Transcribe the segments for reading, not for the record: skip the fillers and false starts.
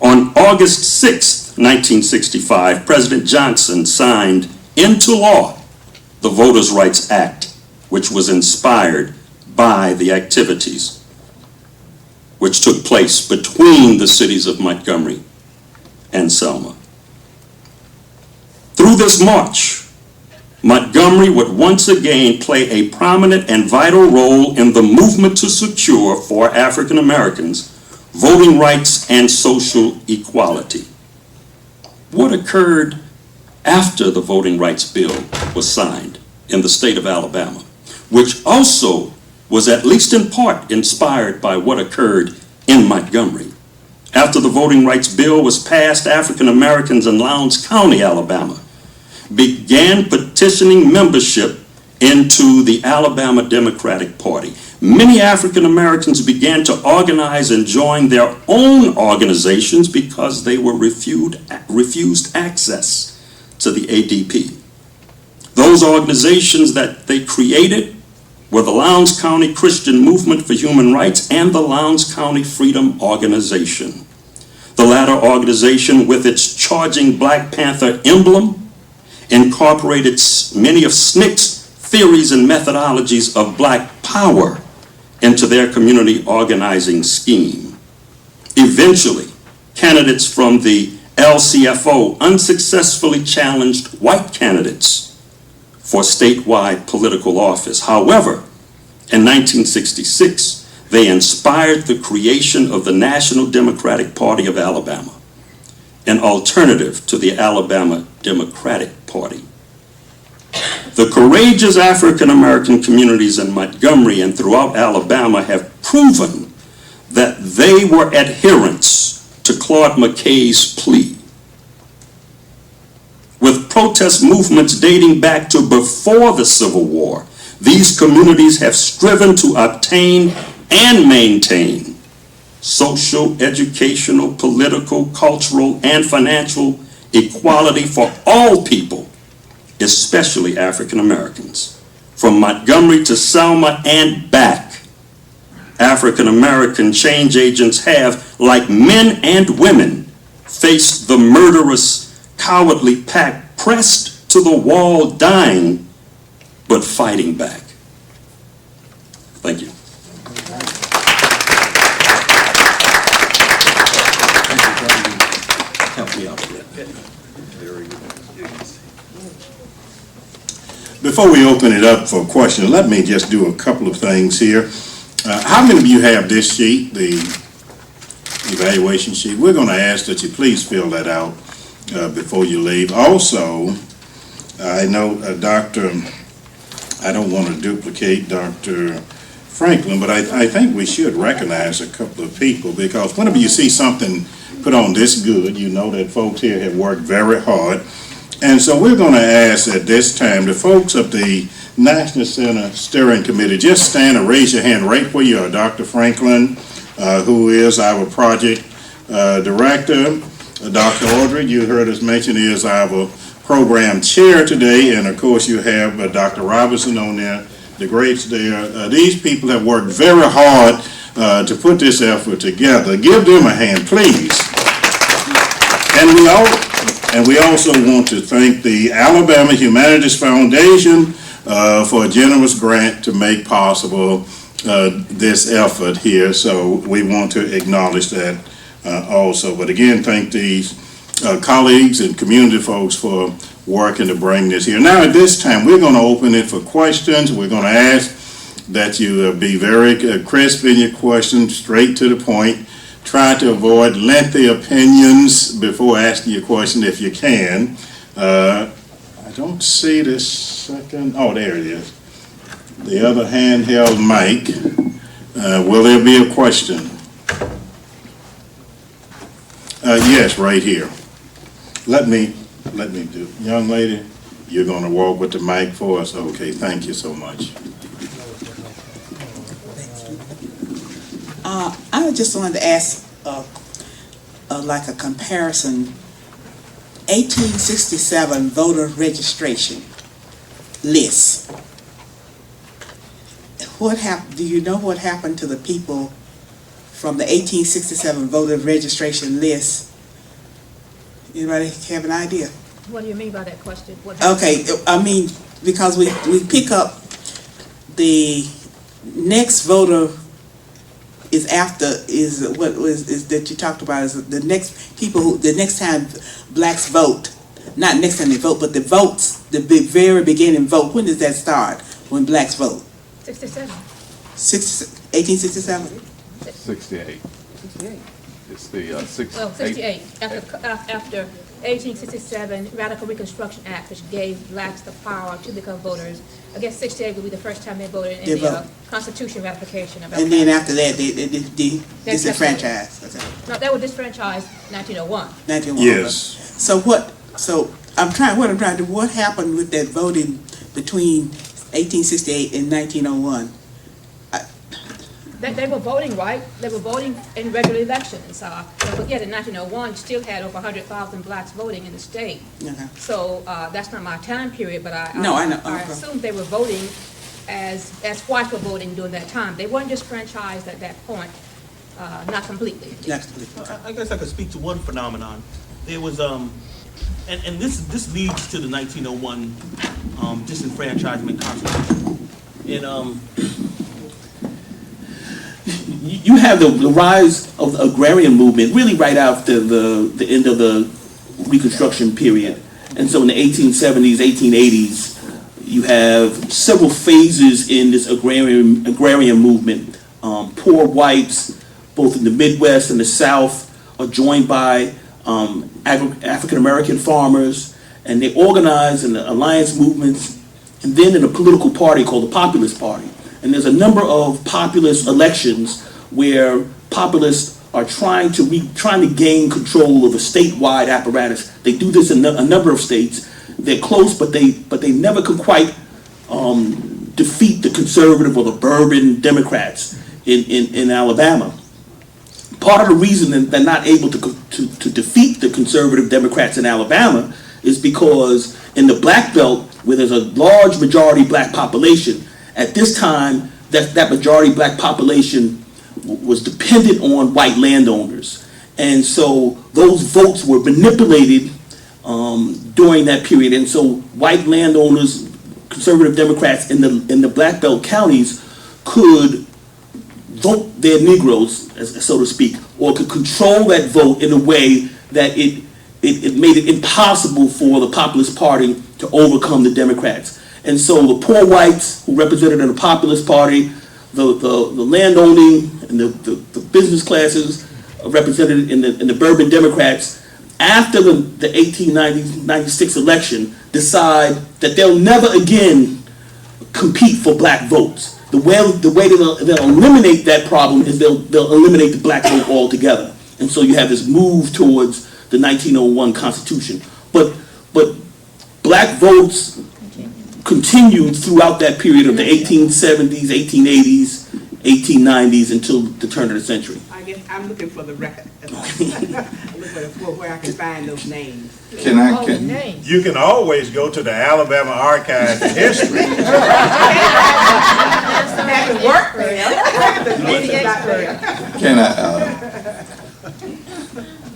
On August 6, 1965, President Johnson signed into law the Voters' Rights Act, which was inspired by the activities which took place between the cities of Montgomery and Selma. Through this march, Montgomery would once again play a prominent and vital role in the movement to secure for African Americans voting rights and social equality. What occurred after the Voting Rights Bill was signed in the state of Alabama, which also was at least in part inspired by what occurred in Montgomery? After the Voting Rights Bill was passed, African Americans in Lowndes County, Alabama, began petitioning membership into the Alabama Democratic Party. Many African Americans began to organize and join their own organizations because they were refused access to the ADP. Those organizations that they created were the Lowndes County Christian Movement for Human Rights and the Lowndes County Freedom Organization. The latter organization, with its charging Black Panther emblem, incorporated many of SNCC's theories and methodologies of Black power into their community organizing scheme. Eventually, candidates from the LCFO unsuccessfully challenged white candidates for statewide political office. However, in 1966, they inspired the creation of the National Democratic Party of Alabama, an alternative to the Alabama Democratic Party. The courageous African American communities in Montgomery and throughout Alabama have proven that they were adherents to Claude McKay's plea. With protest movements dating back to before the Civil War, these communities have striven to obtain and maintain social, educational, political, cultural, and financial equality for all people, especially African Americans. From Montgomery to Selma and back, African American change agents have, like men and women, faced the murderous, cowardly pack, pressed to the wall, dying, but fighting back. Thank you. Help me out with that. Before we open it up for questions, let me just do a couple of things here. How many of you have this sheet, the evaluation sheet? We're going to ask that you please fill that out before you leave. Also, I know I don't want to duplicate Dr. Franklin, but I think we should recognize a couple of people, because whenever you see something put on this good, you know that folks here have worked very hard. And so we're going to ask at this time the folks of the National Center Steering Committee, just stand and raise your hand right where you are. Dr. Franklin, who is our project director. Dr. Autrey, you heard us mention, is our program chair today. And of course you have Dr. Roberson on there, the greats there. These people have worked very hard to put this effort together. Give them a hand, please. And we also want to thank the Alabama Humanities Foundation for a generous grant to make possible this effort here. So we want to acknowledge that also. But again, thank these colleagues and community folks for working to bring this here. Now at this time, we're going to open it for questions. We're going to ask that you be very crisp in your questions, straight to the point. Try to avoid lengthy opinions before asking your question if you can. I don't see this second. Oh, there it is. The other handheld mic. Will there be a question? Yes, right here. Let me do. Young lady, you're going to walk with the mic for us? Okay, thank you so much. I just wanted to ask, like a comparison, 1867 voter registration list. What happened? Do you know what happened to the people from the 1867 voter registration list. Anybody have an idea? What do you mean by that question? Okay, I mean, because we pick up the next voter is after, is what is that you talked about, is the next people who, the next time blacks vote, not next time they vote, but the votes, the very beginning vote, when does that start, when blacks vote? 67. 1867? 68. 68. It's the 68. After 1867 Radical Reconstruction Act, which gave blacks the power to become voters. I guess 68 would be the first time they voted in the Constitution ratification. And then after that, they disenfranchised. Okay. No, they were disfranchised 1901. 1901. Yes. So what I'm trying to do, what happened with that voting between 1868 and 1901? They were voting, right? They were voting in regular elections. Don't forget, in 1901, you still had over 100,000 blacks voting in the state. Okay. So that's not my time period, but I know. I assume they were voting as whites were voting during that time. They weren't disfranchised at that point, not completely. I guess I could speak to one phenomenon. There was and this leads to the 1901 disenfranchisement constitution. And you have the rise of the agrarian movement really right after the end of the Reconstruction period. And so in the 1870s, 1880s, you have several phases in this agrarian movement. Poor whites, both in the Midwest and the South, are joined by African American farmers, and they organize in the alliance movements, and then in a political party called the Populist Party. And there's a number of populist elections where populists are trying to gain control of a statewide apparatus. They do this in a number of states. They're close, but they never can quite defeat the conservative or the bourbon Democrats in Alabama. Part of the reason that they're not able to defeat the conservative Democrats in Alabama is because in the Black Belt, where there's a large majority black population, at this time, that majority black population was dependent on white landowners. And so those votes were manipulated during that period. And so white landowners, conservative Democrats in the Black Belt counties could vote their Negroes, so to speak, or could control that vote in a way that it made it impossible for the Populist Party to overcome the Democrats. And so the poor whites who represented in the Populist Party, the landowning and the business classes represented in the bourbon Democrats, after the 1896 election, decide that they'll never again compete for black votes. The way they'll eliminate that problem is they'll eliminate the black vote altogether. And so you have this move towards the 1901 Constitution. But black votes continued throughout that period of the 1870s, 1880s, 1890s until the turn of the century. I guess I'm looking for the record. Looking for where I can find those names. You can always go to the Alabama Archives of History. That could work there. Can I,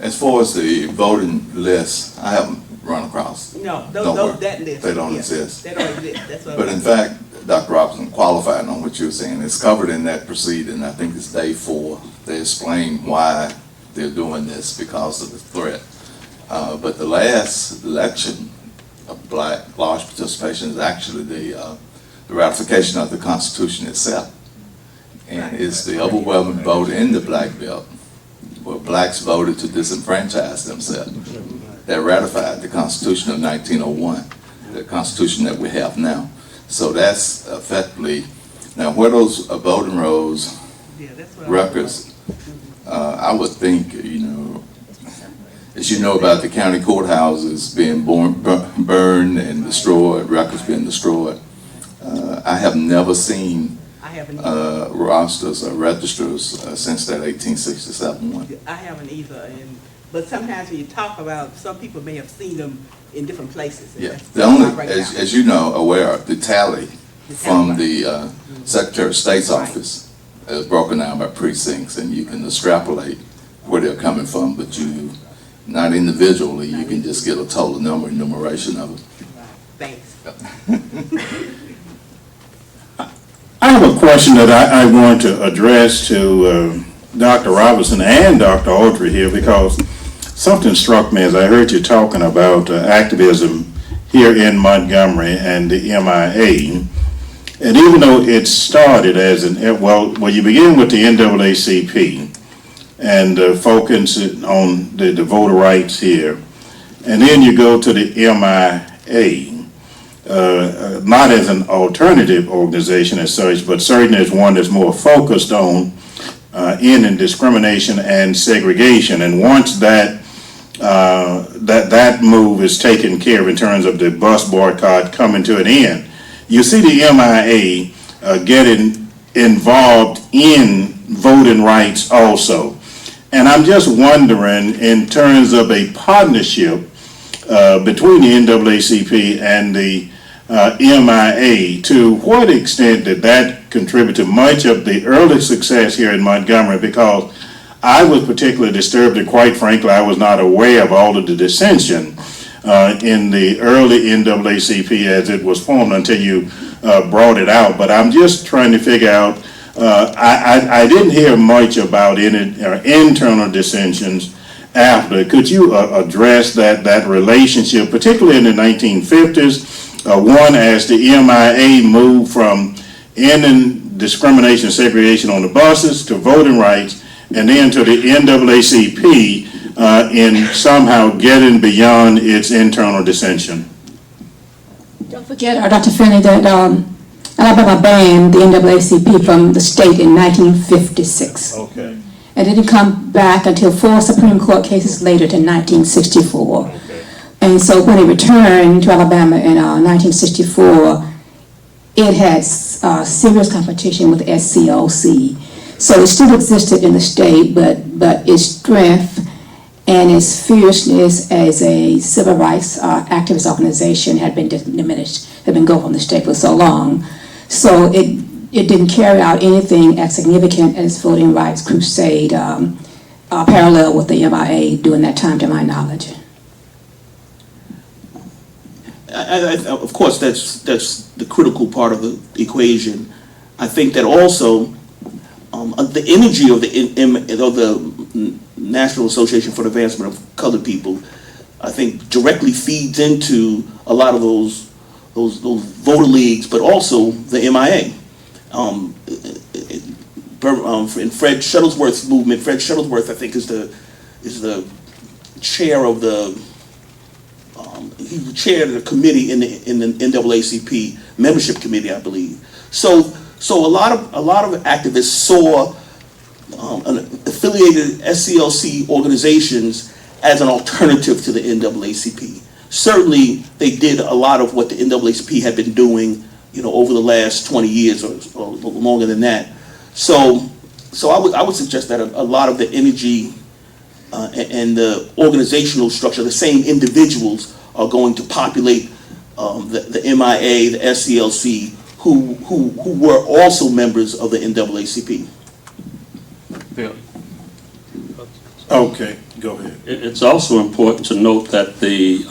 as far as the voting list, I haven't run across. No, Don't worry. that list. They don't exist. They don't exist. That's what But in fact, Dr. Roberson qualified on what you were saying. It's covered in that proceeding. I think it's day 4. They explain why they're doing this because of the threat. But the last election of black large participation is actually the ratification of the Constitution itself. And it's the overwhelming vote in the Black Belt where blacks voted to disenfranchise themselves that ratified the Constitution of 1901, the Constitution that we have now. So that's effectively, now where those voting rolls records, I would think, as you know about the county courthouses being burned and destroyed, records being destroyed, I have never seen rosters or registers since that 1867 one. I haven't either. But sometimes when you talk about, some people may have seen them in different places. Yeah, the only, as you know, aware of the tally from the Secretary of State's office is broken down by precincts, and you can extrapolate where they're coming from, but you, not individually, you can just get a total number enumeration of it. Thanks. I have a question that I want to address to Dr. Roberson and Dr. Autrey here, because something struck me as I heard you talking about activism here in Montgomery and the MIA. And even though it started as well, you begin with the NAACP and focus on the voter rights here. And then you go to the MIA, not as an alternative organization as such, but certainly as one that's more focused on ending discrimination and segregation. And once that move is taken care of in terms of the bus boycott coming to an end, you see the MIA getting involved in voting rights also. And I'm just wondering, in terms of a partnership between the NAACP and the MIA, to what extent did that contribute to much of the early success here in Montgomery? Because I was particularly disturbed, and quite frankly, I was not aware of all of the dissension in the early NAACP as it was formed until you brought it out. But I'm just trying to figure out, I didn't hear much about any internal dissensions after. Could you address that relationship, particularly in the 1950s, one as the MIA moved from ending discrimination and segregation on the buses to voting rights, and then to the NAACP in somehow getting beyond its internal dissension? Don't forget, Dr. Finley, that Alabama banned the NAACP from the state in 1956. Okay. And it didn't come back until 4 Supreme Court cases later to 1964. Okay. And so when it returned to Alabama in 1964, it had serious competition with SCLC. So it still existed in the state, but its strength and its fierceness as a civil rights activist organization had been diminished, had been gone from the state for so long. So it didn't carry out anything as significant as voting rights crusade parallel with the MIA during that time, to my knowledge. Of course, that's the critical part of the equation. I think that also the energy of the National Association for the Advancement of Colored People, I think, directly feeds into a lot of those voter leagues, but also the MIA. In Fred Shuttlesworth's movement, Fred Shuttlesworth, I think, is the chair of the. He's the chair of the committee in the NAACP membership committee, I believe. So a lot of activists saw affiliated SCLC organizations as an alternative to the NAACP. Certainly, they did a lot of what the NAACP had been doing, over the last 20 years or longer than that. So I would suggest that a lot of the energy and the organizational structure, the same individuals are going to populate the MIA, the SCLC, who were also members of the NAACP. Bill. Okay, go ahead. It's also important to note that the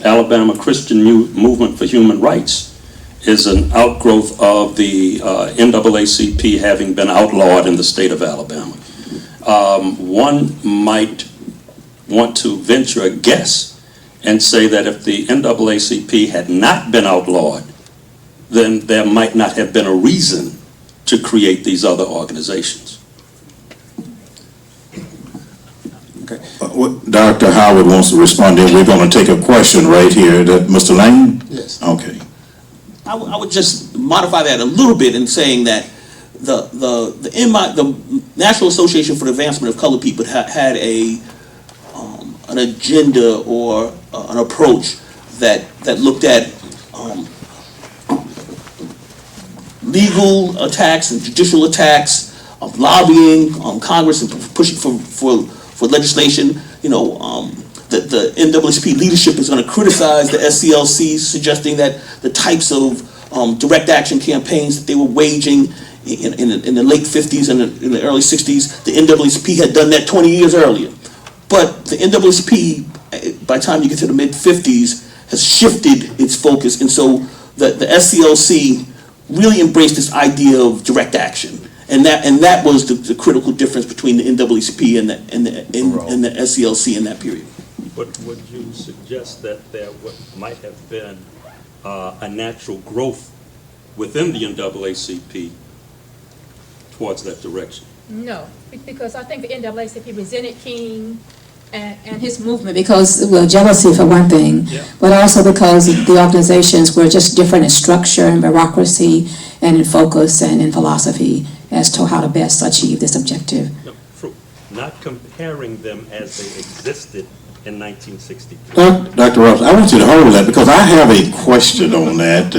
Alabama Christian Movement for Human Rights is an outgrowth of the NAACP having been outlawed in the state of Alabama. One might want to venture a guess and say that if the NAACP had not been outlawed, then there might not have been a reason to create these other organizations. Okay. Dr. Howard wants to respond. We're going to take a question right here. Mr. Lane? Yes. Okay. I would just modify that a little bit in saying that the National Association for the Advancement of Colored People had an agenda or an approach that looked at legal attacks and judicial attacks, lobbying Congress and pushing for legislation. The NAACP leadership is going to criticize the SCLC, suggesting that the types of direct action campaigns that they were waging in the late 50s and in the early 60s. The NAACP had done that 20 years earlier. But the NAACP, by the time you get to the mid 50s, has shifted its focus. And so the SCLC really embraced this idea of direct action. And that was the critical difference between the NAACP and the SCLC in that period. But would you suggest that there might have been a natural growth within the NAACP towards that direction? No, because I think the NAACP resented King and His movement, because, well, jealousy for one thing, Yeah. but also because the organizations were just different in structure and bureaucracy and in focus and in philosophy as to how to best achieve this objective. No, true. Not comparing them as they existed in 1963. Dr. Roberson, I want you to hold that because I have a question on that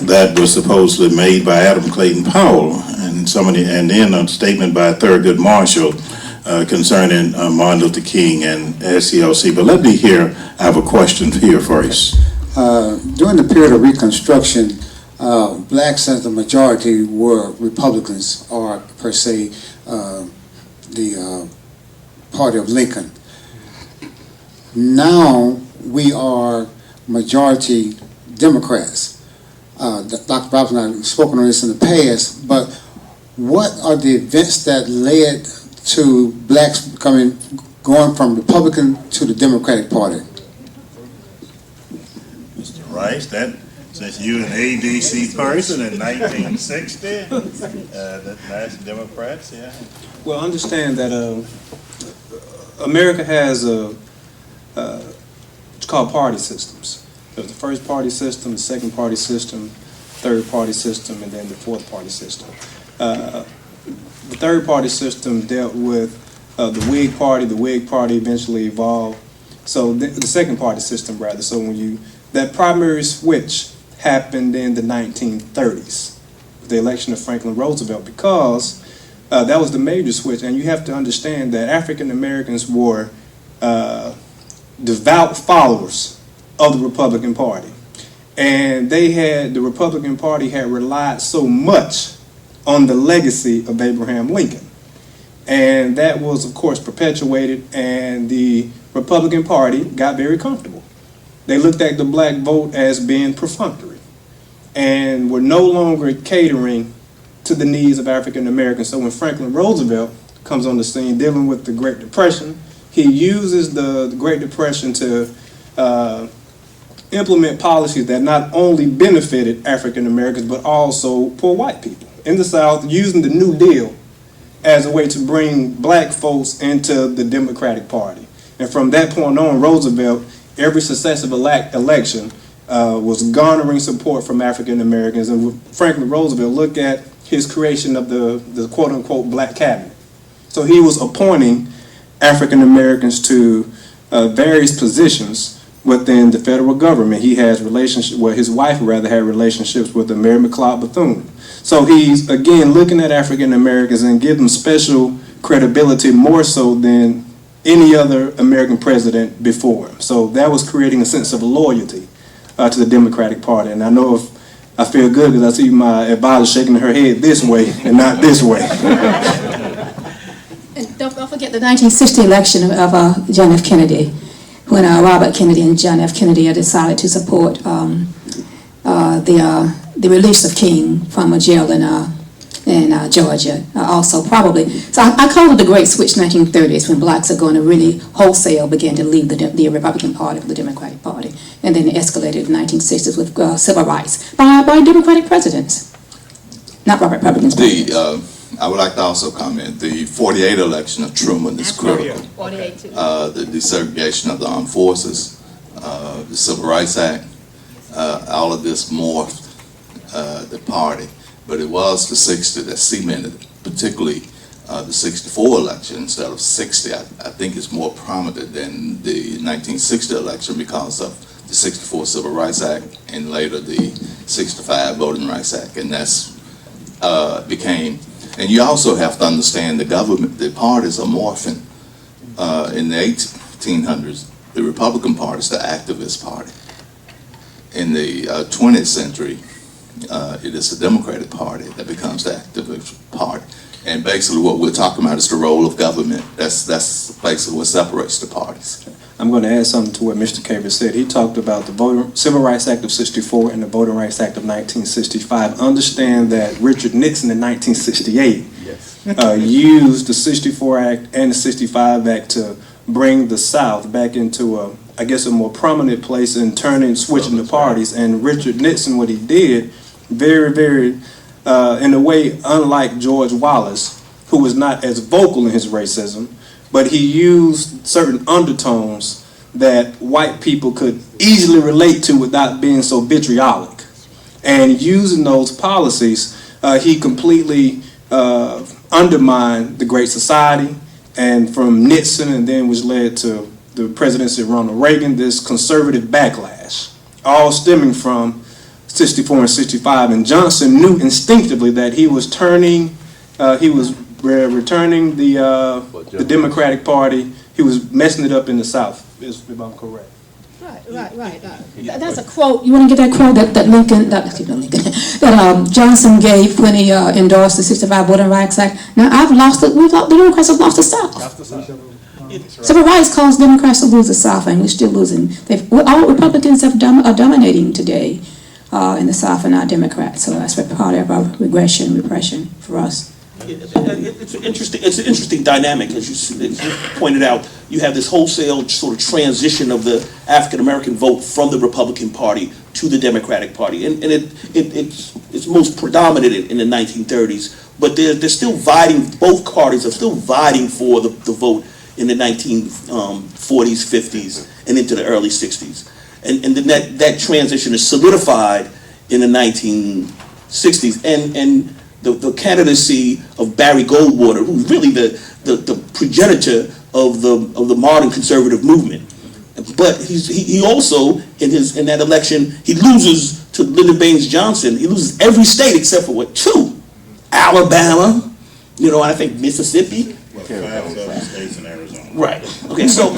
that was supposedly made by Adam Clayton Powell and then a statement by Thurgood Marshall concerning Martin Luther King and SCLC. But let me hear, I have a question here first. During the period of Reconstruction, blacks as the majority were Republicans, or per se the party of Lincoln. Now we are majority Democrats. Dr. Roberson and I have spoken on this in the past, but what are the events that led to blacks going from Republican to the Democratic Party? Mr. Rice, since you're an ADC person in 1960, that's Democrats, yeah. Well, understand that America has what's called party systems. There's the first party system, the second party system, third party system, and then the fourth party system. The third party system dealt with the Whig Party. The Whig Party eventually evolved. So the second party system, rather. So that primary switch happened in the 1930s, with the election of Franklin Roosevelt, because that was the major switch. And you have to understand that African Americans were devout followers of the Republican Party. And the Republican Party had relied so much on the legacy of Abraham Lincoln. And that was, of course, perpetuated, and the Republican Party got very comfortable. They looked at the black vote as being perfunctory and were no longer catering to the needs of African Americans. So when Franklin Roosevelt comes on the scene dealing with the Great Depression, he uses the Great Depression to implement policies that not only benefited African Americans but also poor white people in the South, using the New Deal as a way to bring black folks into the Democratic Party. And from that point on, Roosevelt, every successive election was garnering support from African Americans. And with Franklin Roosevelt, look at his creation of the quote-unquote black cabinet. So he was appointing African Americans to various positions within the federal government. He has his wife rather had relationships with Mary McLeod Bethune. So he's, again, looking at African Americans and give them special credibility, more so than any other American president before him. So that was creating a sense of loyalty to the Democratic Party. And I know I feel good because I see my advisor shaking her head this way and not this way. And don't forget the 1960 election of John F. Kennedy, when Robert Kennedy and John F. Kennedy decided to support the release of King from a jail in Georgia, also probably. So I call it the Great Switch 1930s, when blacks are going to really wholesale begin to leave the Republican Party for the Democratic Party. And then it escalated in the 1960s with civil rights by Democratic presidents, not Republicans. I would like to also comment, the 48 election of Truman is critical. 48 too. The desegregation of the armed forces, the Civil Rights Act, all of this morphed the party. But it was the 60 that cemented it, particularly the 64 election instead of 60. I think it's more prominent than the 1960 election because of the 64 Civil Rights Act and later the 65 Voting Rights Act. And that's became, and you also have to understand the parties are morphing. In the 1800s, the Republican Party is the activist party. In the 20th century, it is the Democratic Party that becomes the activist party. And basically what we're talking about is the role of government. That's basically what separates the parties. I'm going to add something to what Mr. Caver said. He talked about the Civil Rights Act of '64 and the Voting Rights Act of 1965. Understand that Richard Nixon in 1968 used the '64 Act and the '65 Act to bring the South back into a more prominent place in switching the parties. And Richard Nixon, what he did, very, very, in a way, unlike George Wallace, who was not as vocal in his racism, but he used certain undertones that white people could easily relate to without being so vitriolic. And using those policies, he completely undermined the Great Society, and from Nixon, and then was led to the presidency of Ronald Reagan, this conservative backlash, all stemming from '64 and '65. And Johnson knew instinctively that he was returning the Democratic Party. He was messing it up in the South, if I'm correct. Right. That's a quote. You want to get that quote that Johnson gave when he endorsed the '65 Voting Rights Act? Now the Democrats have lost the South. Civil rights caused Democrats to lose the South, and we're still losing. All Republicans are dominating today in the South, and not Democrats. So that's part of our repression for us. It's an interesting dynamic, as you pointed out. You have this wholesale sort of transition of the African American vote from the Republican Party to the Democratic Party, and it's most predominant in the 1930s. But they're still vying. Both parties are still vying for the vote in the 1940s, 50s, and into the early 60s, and then that transition is solidified in the 1960s, and the candidacy of Barry Goldwater, who's really the progenitor of the modern conservative movement. But he also in that election he loses to Lyndon Baines Johnson. He loses every state except for two, Alabama, and I think Mississippi. 5 southern states in Arizona. Right. Okay. So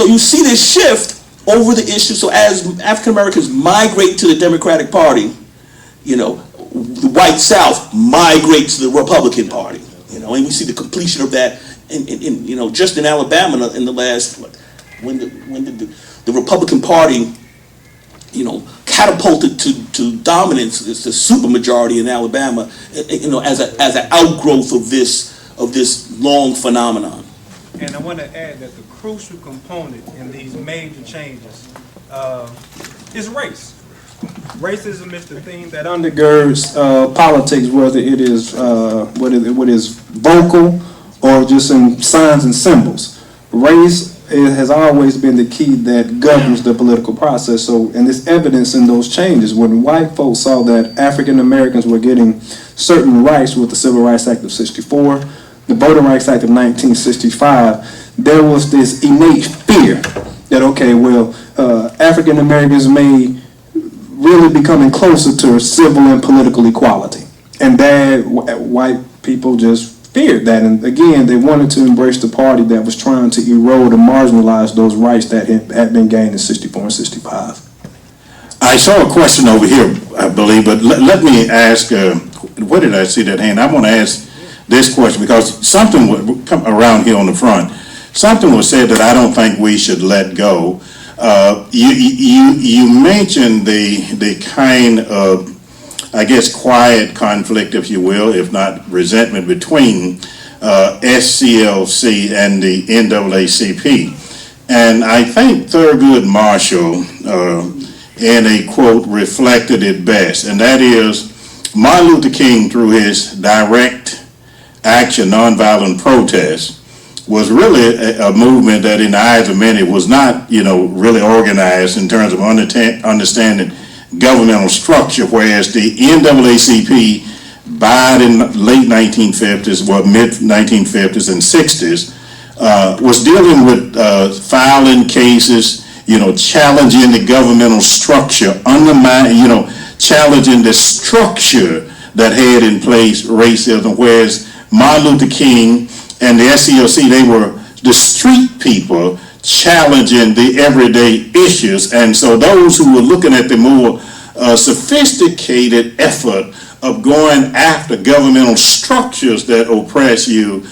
you see this shift over the issue. So as African Americans migrate to the Democratic Party, the white South migrates to the Republican Party, and we see the completion of that in just in Alabama in the last, when did the Republican Party, catapulted to dominance, it's the supermajority in Alabama, as an outgrowth of this long phenomenon. And I want to add that the crucial component in these major changes is race. Racism is the thing that undergirds politics, whether it is what is vocal or just in signs and symbols. Race has always been the key that governs the political process. So, and there's evidence in those changes. When white folks saw that African Americans were getting certain rights with the Civil Rights Act of '64, the Voting Rights Act of 1965, there was this innate fear that, African Americans may really becoming closer to civil and political equality. And that white people just feared that. And again, they wanted to embrace the party that was trying to erode and marginalize those rights that had been gained in '64 and '65. I saw a question over here, I believe, but let me ask, where did I see that hand? I want to ask this question because something would come around here on the front. Something was said that I don't think we should let go. You mentioned the kind of, I guess, quiet conflict, if you will, if not resentment, between SCLC and the NAACP. And I think Thurgood Marshall, in a quote, reflected it best, and that is Martin Luther King, through his direct action, nonviolent protest, was really a movement that in the eyes of many was not, really organized in terms of understanding governmental structure, whereas the NAACP, by the late 1950s, mid-1950s and 60s, was dealing with filing cases, challenging the governmental structure, challenging the structure that had in place racism, whereas Martin Luther King and the SCLC, they were the street people challenging the everyday issues. And so those who were looking at the more sophisticated effort of going after governmental structures that oppress you,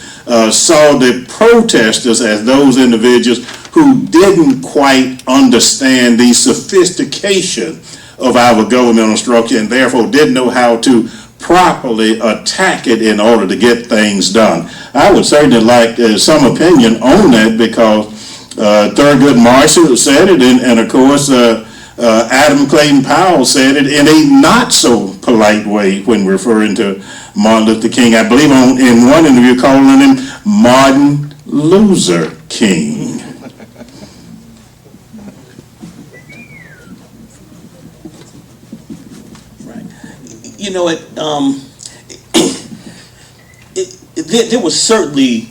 saw the protesters as those individuals who didn't quite understand the sophistication of our governmental structure and therefore didn't know how to properly attack it in order to get things done. I would certainly like some opinion on that, because Thurgood Marshall said it, and of course Adam Clayton Powell said it in a not so polite way when referring to Martin Luther King. I believe in one interview calling him Martin Loser King. You know, there was certainly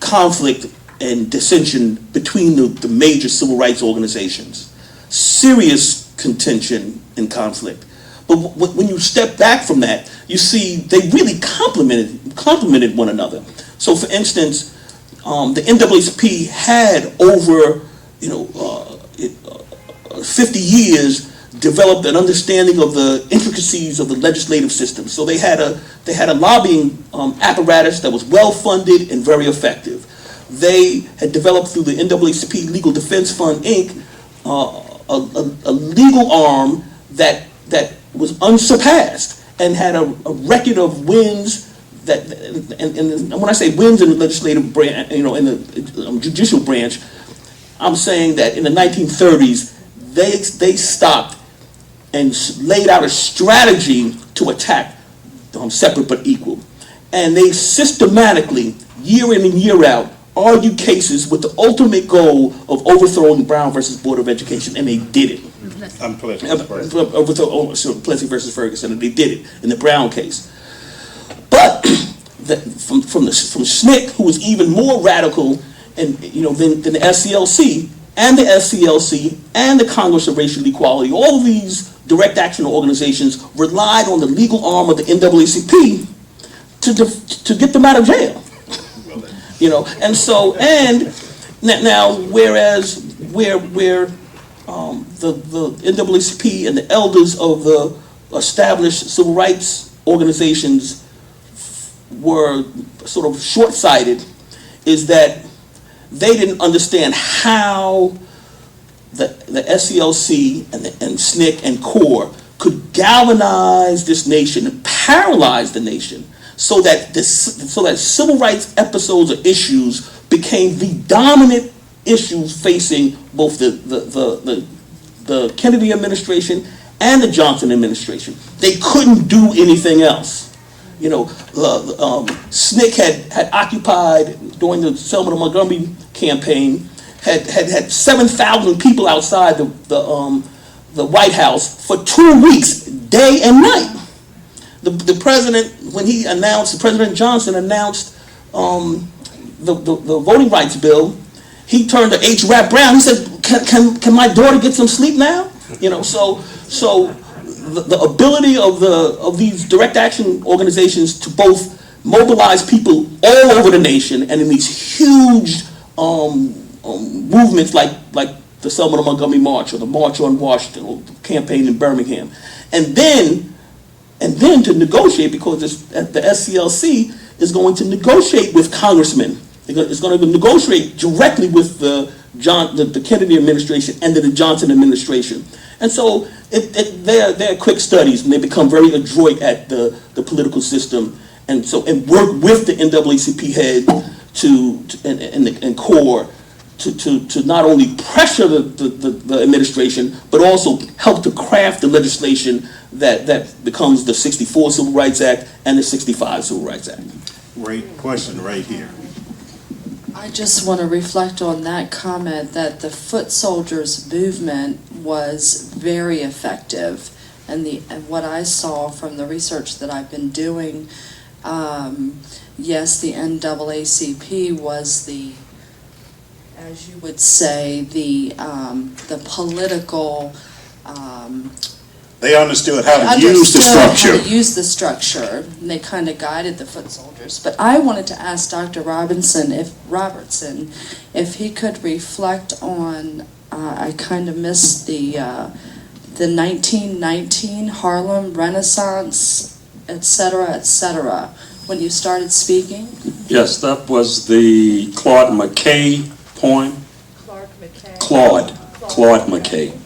conflict and dissension between the major civil rights organizations. Serious contention and conflict. But when you step back from that, you see they really complemented one another. So, for instance, the NAACP had over 50 years developed an understanding of the intricacies of the legislative system. So they had a lobbying apparatus that was well funded and very effective. They had developed through the NAACP Legal Defense Fund, Inc., a legal arm that was unsurpassed and had a record of wins. And when I say wins in the legislative branch, in the judicial branch, I'm saying that in the 1930s they stopped and laid out a strategy to attack separate but equal. And they systematically, year in and year out, argued cases with the ultimate goal of overthrowing Brown versus Board of Education, and they did it. Plessy versus Ferguson, and they did it in the Brown case. But from SNCC, who was even more radical than the SCLC, and the SCLC, and the Congress of Racial Equality, all of these direct action organizations relied on the legal arm of the NAACP to get them out of jail. And so, and now, whereas where the NAACP and the elders of the established civil rights organizations were sort of short-sighted, is that they didn't understand how the SCLC and SNCC and CORE could galvanize this nation and paralyze the nation, so that civil rights episodes or issues became the dominant issues facing both the Kennedy administration and the Johnson administration. They couldn't do anything else. SNCC had occupied, during the Selma to Montgomery campaign, had 7,000 people outside the White House for 2 weeks, day and night. The president, when he announced, President Johnson announced the voting rights bill, he turned to H. Rap Brown. He said, "Can my daughter get some sleep now?" So the ability of these direct action organizations to both mobilize people all over the nation, and in these huge movements like the Selma to Montgomery March, or the March on Washington, or the campaign in Birmingham, and then to negotiate, because the SCLC is going to negotiate with congressmen. It's going to negotiate directly with the Kennedy administration and the Johnson administration. And so they're quick studies, and they become very adroit at the political system, and work with the NAACP head and CORE to not only pressure the administration, but also help to craft the legislation that becomes the 64 Civil Rights Act and the 65 Civil Rights Act. Great question right here. I just want to reflect on that comment that the foot soldiers movement was very effective, and what I saw from the research that I've been doing, yes, the NAACP was as you would say, the political. They understood how to use the structure. How to use the structure, and they kind of guided the foot soldiers. But I wanted to ask Dr. Roberson if he could reflect on. I kind of missed the 1919 Harlem Renaissance, etc., when you started speaking? Yes, that was the Claude McKay poem. Clark McKay. Claude McKay.